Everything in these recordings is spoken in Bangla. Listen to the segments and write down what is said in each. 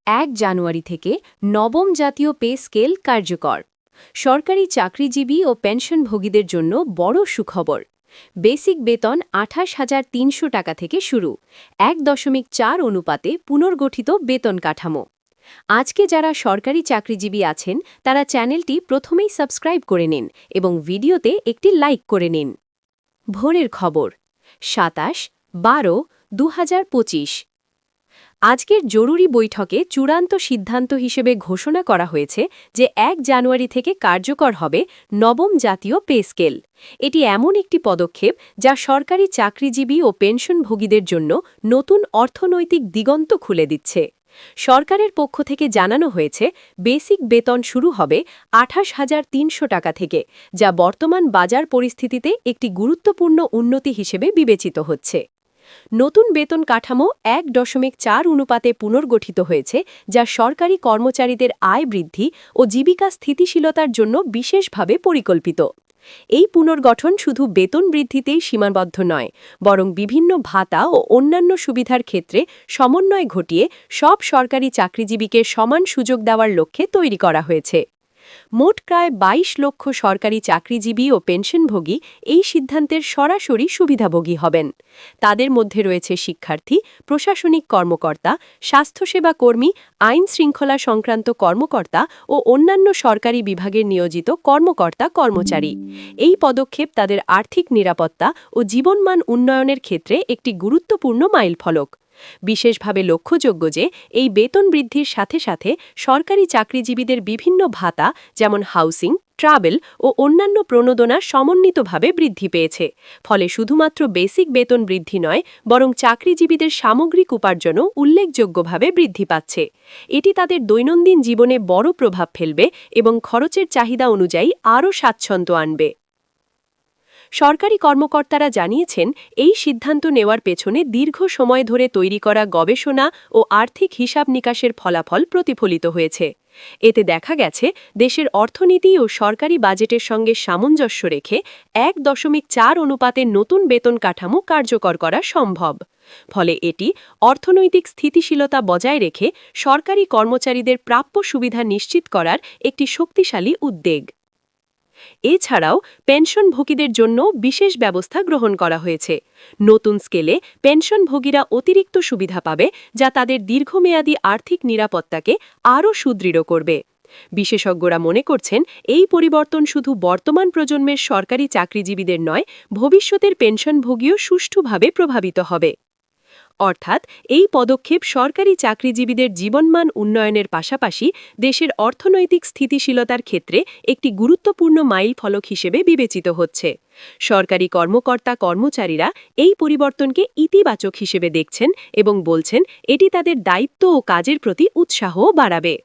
১ জানুয়ারি থেকে নবম জাতীয় পে স্কেল কার্যকর। সরকারি চাকরিজীবী ও পেনশনভোগীদের জন্য বড় সুখবর। বেসিক বেতন ২৮,৩০০ টাকা থেকে শুরু, ১.৪ অনুপাতে পুনর্গঠিত বেতন কাঠামো। আজকে যারা সরকারি চাকরিজীবী আছেন তারা চ্যানেলটি প্রথমেই সাবস্ক্রাইব করে নিন এবং ভিডিওতে একটি লাইক করে নিন। ভোরের খবর ২৭/১২/২০২৫। আজকের জরুরি বৈঠকে চূড়ান্ত সিদ্ধান্ত হিসেবে ঘোষণা করা হয়েছে যে ১ জানুয়ারি থেকে কার্যকর হবে নবম জাতীয় পে স্কেল। এটি এমন একটি পদক্ষেপ যা সরকারি চাকরিজীবী ও পেনশনভোগীদের জন্য নতুন অর্থনৈতিক দিগন্ত খুলে দিচ্ছে। সরকারের পক্ষ থেকে জানানো হয়েছে বেসিক বেতন শুরু হবে ২৮,৩০০ টাকা থেকে, যা বর্তমান বাজার পরিস্থিতিতে একটি গুরুত্বপূর্ণ উন্নতি হিসেবে বিবেচিত হচ্ছে। নতুন বেতন কাঠামো ১.৪ অনুপাতে পুনর্গঠিত হয়েছে, যা সরকারি কর্মচারীদের আয় বৃদ্ধি ও জীবিকা স্থিতিশীলতার জন্য বিশেষভাবে পরিকল্পিত। এই পুনর্গঠন শুধু বেতন বৃদ্ধিতেই সীমাবদ্ধ নয়, বরং বিভিন্ন ভাতা ও অন্যান্য সুবিধার ক্ষেত্রে সমন্বয় ঘটিয়ে সব সরকারি চাকরিজীবীকে সমান সুযোগ দেওয়ার লক্ষ্যে তৈরি করা হয়েছে। মোট প্রায় ২২ লক্ষ সরকারি চাকরিজীবী ও পেনশনভোগী এই সিদ্ধান্তের সরাসরি সুবিধাভোগী হবেন। তাদের মধ্যে রয়েছে শিক্ষার্থী, প্রশাসনিক কর্মকর্তা, স্বাস্থ্যসেবা কর্মী, আইন শৃঙ্খলা সংক্রান্ত কর্মকর্তা ও অন্যান্য সরকারি বিভাগের নিয়োজিত কর্মকর্তা-কর্মচারী। এই পদক্ষেপ তাদের আর্থিক নিরাপত্তা ও জীবনমান উন্নয়নের ক্ষেত্রে একটি গুরুত্বপূর্ণ মাইলফলক। বিশেষভাবে লক্ষ্যযোগ্য যে এই বেতন বৃদ্ধির সাথে সাথে সরকারি চাকরিজীবীদের বিভিন্ন ভাতা যেমন হাউসিং, ট্রাভেল ও অন্যান্য প্রণোদনা সমন্বিতভাবে বৃদ্ধি পেয়েছে। ফলে শুধুমাত্র বেসিক বেতন বৃদ্ধি নয়, বরং চাকরিজীবীদের সামগ্রিক উপার্জনও উল্লেখযোগ্যভাবে বৃদ্ধি পাচ্ছে। এটি তাদের দৈনন্দিন জীবনে বড় প্রভাব ফেলবে এবং খরচের চাহিদা অনুযায়ী আরও স্বাচ্ছন্দ্য আনবে। সরকারি কর্মকর্তারা জানিয়েছেন, এই সিদ্ধান্ত নেওয়ার পেছনে দীর্ঘ সময় ধরে তৈরি করা গবেষণা ও আর্থিক হিসাব নিকাশের ফলাফল প্রতিফলিত হয়েছে। এতে দেখা গেছে দেশের অর্থনীতি ও সরকারি বাজেটের সঙ্গে সামঞ্জস্য রেখে ১.৪ অনুপাতে নতুন বেতন কাঠামো কার্যকর করা সম্ভব। ফলে এটি অর্থনৈতিক স্থিতিশীলতা বজায় রেখে সরকারি কর্মচারীদের প্রাপ্য সুবিধা নিশ্চিত করার একটি শক্তিশালী উদ্যোগ। এছাড়াও পেনশনভোগীদের জন্য বিশেষ ব্যবস্থা গ্রহণ করা হয়েছে। নতুন স্কেলে পেনশনভোগীরা অতিরিক্ত সুবিধা পাবে, যা তাদের দীর্ঘমেয়াদী আর্থিক নিরাপত্তাকে আরও সুদৃঢ় করবে। বিশেষজ্ঞরা মনে করছেন, এই পরিবর্তন শুধু বর্তমান প্রজন্মের সরকারি চাকরিজীবীদের নয়, ভবিষ্যতের পেনশনভোগীও সুষ্ঠুভাবে প্রভাবিত হবে। অর্থাৎ এই পদক্ষেপ সরকারি চাকরিজীবীদের জীবনমান উন্নয়নের পাশাপাশি দেশের অর্থনৈতিক স্থিতিশীলতার ক্ষেত্রে একটি গুরুত্বপূর্ণ মাইলফলক হিসেবে বিবেচিত হচ্ছে। সরকারি কর্মকর্তা-কর্মচারীরা এই পরিবর্তনকে ইতিবাচক হিসেবে দেখছেন এবং বলছেন, এটি তাদের দায়িত্ব ও কাজের প্রতি উৎসাহও বাড়াবে।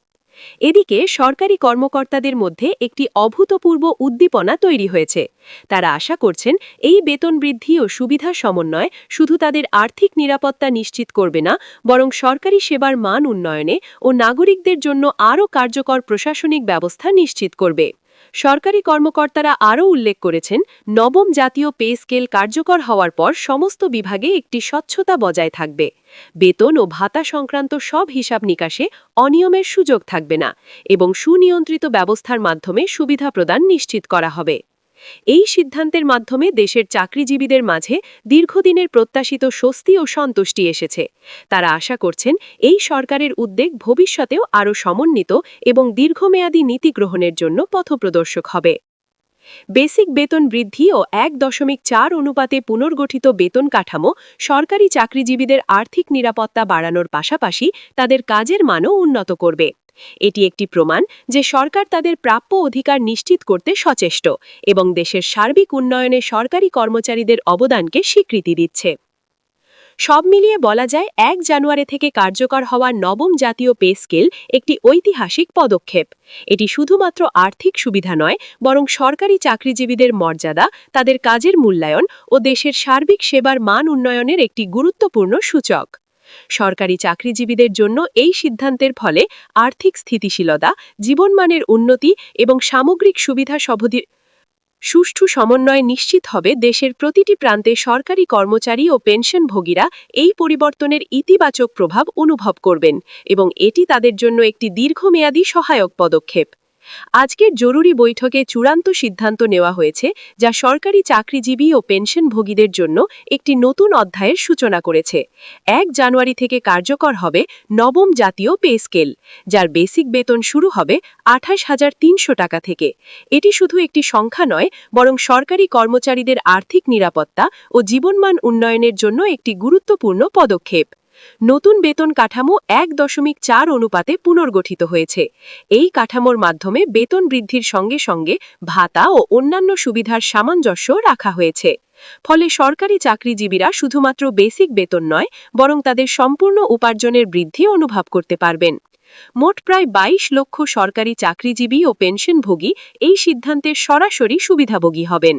এদিকে সরকারি কর্মকর্তাদের মধ্যে একটি অভূতপূর্ব উদ্দীপনা তৈরি হয়েছে। তারা আশা করছেন, এই বেতন বৃদ্ধি ও সুবিধা সমন্বয় শুধু তাদের আর্থিক নিরাপত্তা নিশ্চিত করবে না, বরং সরকারি সেবার মান উন্নয়নে ও নাগরিকদের জন্য আরও কার্যকর প্রশাসনিক ব্যবস্থা নিশ্চিত করবে। সরকারি কর্মকর্তারা আরও উল্লেখ করেছেন, নবম জাতীয় পে স্কেল কার্যকর হওয়ার পর সমস্ত বিভাগে একটি স্বচ্ছতা বজায় থাকবে। বেতন ও ভাতা সংক্রান্ত সব হিসাব নিকাশে অনিয়মের সুযোগ থাকবে না এবং সুনিয়ন্ত্রিত ব্যবস্থার মাধ্যমে সুবিধা প্রদান নিশ্চিত করা হবে। এই সিদ্ধান্তের মাধ্যমে দেশের চাকরিজীবীদের মাঝে দীর্ঘদিনের প্রত্যাশিত স্বস্তি ও সন্তুষ্টি এসেছে। তারা আশা করছেন, এই সরকারের উদ্যোগ ভবিষ্যতেও আরও সমন্বিত এবং দীর্ঘমেয়াদী নীতি গ্রহণের জন্য পথপ্রদর্শক হবে। বেসিক বেতন বৃদ্ধি ও ১.৪ অনুপাতে পুনর্গঠিত বেতন কাঠামো সরকারি চাকরিজীবীদের আর্থিক নিরাপত্তা বাড়ানোর পাশাপাশি তাদের কাজের মানও উন্নত করবে। এটি একটি প্রমাণ যে সরকার তাদের প্রাপ্য অধিকার নিশ্চিত করতে সচেষ্ট এবং দেশের সার্বিক উন্নয়নে সরকারি কর্মচারীদের অবদানকে স্বীকৃতি দিচ্ছে। সব মিলিয়ে বলা যায়, ১ জানুয়ারি থেকে কার্যকর হওয়া নবম জাতীয় পে স্কেল একটি ঐতিহাসিক পদক্ষেপ। এটি শুধুমাত্র আর্থিক সুবিধা নয়, বরং সরকারি চাকরিজীবীদের মর্যাদা, তাদের কাজের মূল্যায়ন ও দেশের সার্বিক সেবার মান উন্নয়নের একটি গুরুত্বপূর্ণ সূচক। সরকারি চাকরিজীবীদের জন্য এই সিদ্ধান্তের ফলে আর্থিক স্থিতিশীলতা, জীবনমানের উন্নতি এবং সামগ্রিক সুবিধা সুষ্ঠু সমন্বয় নিশ্চিত হবে দেশের প্রতিটি প্রান্তে সরকারি কর্মচারী ও পেনশনভোগীরা এই পরিবর্তনের ইতিবাচক প্রভাব অনুভব করবেন এবং এটি তাদের জন্য একটি দীর্ঘমেয়াদী সহায়ক পদক্ষেপ। আজকের জরুরি বৈঠকে চূড়ান্ত সিদ্ধান্ত নেওয়া হয়েছে যা সরকারি চাকরিজীবী ও পেনশনভোগীদের জন্য একটি নতুন অধ্যায়ের সূচনা করেছে। ১ জানুয়ারি থেকে কার্যকর হবে নবম জাতীয় পে স্কেল, যার বেসিক বেতন শুরু হবে ২৮,৩০০ টাকা থেকে। এটি শুধু একটি সংখ্যা নয়, বরং সরকারি কর্মচারীদের আর্থিক নিরাপত্তা ও জীবনমান উন্নয়নের জন্য একটি গুরুত্বপূর্ণ পদক্ষেপ। নতুন বেতন কাঠামো ১.৪ অনুপাতে পুনর্গঠিত হয়েছে। এই কাঠামোর মাধ্যমে বেতন বৃদ্ধির সঙ্গে সঙ্গে ভাতা ও অন্যান্য সুবিধার সামঞ্জস্য রাখা হয়েছে। ফলে সরকারি চাকরিজীবীরা শুধুমাত্র বেসিক বেতন নয়, বরং তাদের সম্পূর্ণ উপার্জনের বৃদ্ধি অনুভব করতে পারবেন। মোট প্রায় ২২ লক্ষ সরকারি চাকরিজীবী ও পেনশনভোগী এই সিদ্ধান্তের সরাসরি সুবিধাভোগী হবেন।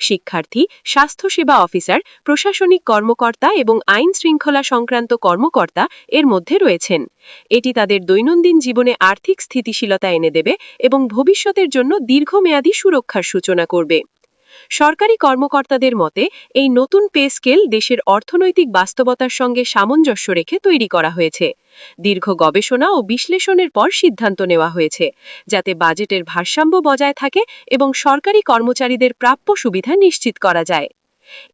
শিক্ষার্থী, স্বাস্থ্যসেবা অফিসার, প্রশাসনিক কর্মকর্তা এবং আইন শৃঙ্খলা সংক্রান্ত কর্মকর্তা এর মধ্যে রয়েছেন। এটি তাদের দৈনন্দিন জীবনে আর্থিক স্থিতিশীলতা এনে দেবে এবং ভবিষ্যতের জন্য দীর্ঘমেয়াদী সুরক্ষার সূচনা করবে। সরকারি কর্মকর্তাদের মতে এই নতুন পে স্কেল দেশের অর্থনৈতিক বাস্তবতার সঙ্গে সামঞ্জস্য রেখে তৈরি করা হয়েছে। দীর্ঘ গবেষণা ও বিশ্লেষণের পর সিদ্ধান্ত নেওয়া হয়েছে, যাতে বাজেটের ভারসাম্য বজায় থাকে এবং সরকারি কর্মচারীদের প্রাপ্য সুবিধা নিশ্চিত করা যায়।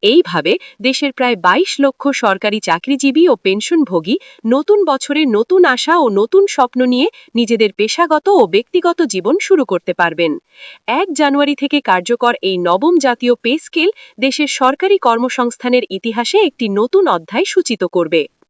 এইভাবে দেশের প্রায় ২২ লক্ষ সরকারি চাকরিজীবী ও পেনশনভোগী নতুন বছরে নতুন আশা ও নতুন স্বপ্ন নিয়ে নিজেদের পেশাগত ও ব্যক্তিগত জীবন শুরু করতে পারবেন। ১ জানুয়ারি থেকে কার্যকর এই নবম জাতীয় পে স্কেল দেশের সরকারি কর্মসংস্থানের ইতিহাসে একটি নতুন অধ্যায় সূচিত করবে।